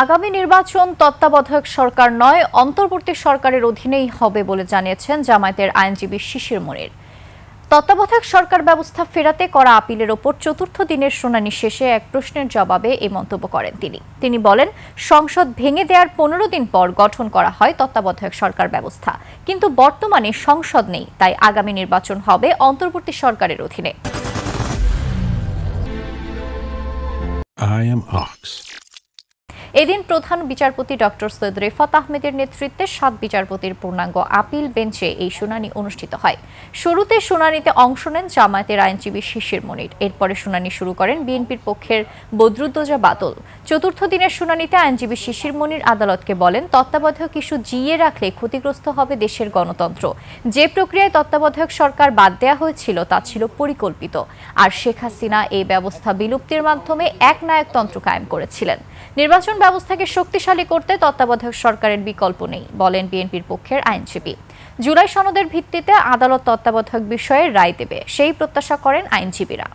আগামী নির্বাচন তত্ত্বাবধায়ক সরকার নয়, অন্তর্বর্তী সরকারের অধীনেই হবে বলে জানিয়েছেন জামায়াতের আইনজীবী শিশির মনির। তত্ত্বাবধায়ক সরকার ব্যবস্থা ফেরাতে করা আপিলের ওপর চতুর্থ দিনের শুনানি শেষে এক প্রশ্নের জবাবে এই মন্তব্য করেন তিনি বলেন, সংসদ ভেঙে দেওয়ার 15 দিন পর গঠন করা হয় তত্ত্বাবধায়ক সরকার ব্যবস্থা, কিন্তু বর্তমানে সংসদ নেই, তাই আগামী নির্বাচন হবে অন্তর্বর্তী সরকারের অধীনে। এদিন প্রধান বিচারপতি ডক্টর সৈয়দ রেফাত আহমেদের নেতৃত্বে 7 বিচারপতির পূর্ণাঙ্গ আপিল বেঞ্চে এই শুনানি অনুষ্ঠিত হয়। শুরুতে শুনানিতে অংশ নেন জামায়াতের আইনজীবী শিশির মনির। এরপরে শুনানি শুরু করেন বিএনপির পক্ষের বদরুদ্দোজা বাদল। চতুর্থ দিনের শুনানিতে আইনজীবী শিশির মনির আদালতকে বলেন, তত্ত্বাবধায়ক ইস্যু জিইয়ে রাখলে ক্ষতিগ্রস্ত হবে দেশের গণতন্ত্র। যে প্রক্রিয়ায় তত্ত্বাবধায়ক সরকার বাদ দেওয়া হয়েছিল তা ছিল পরিকল্পিত, আর শেখ হাসিনা এই ব্যবস্থা বিলুপ্তির মাধ্যমে একনায়কতন্ত্র কায়েম করেছিলেন। নির্বাচন ব্যবস্থাকে শক্তিশালী করতে তত্ত্বাবধায়ক সরকারের বিকল্প নেই, বলেন বিএনপির পক্ষের আইনজীবী। জুলাই সনদের ভিত্তিতে আদালত তত্ত্বাবধায়ক বিষয়ে রায় দেবে, সেই প্রত্যাশা করেন আইনজীবীরা।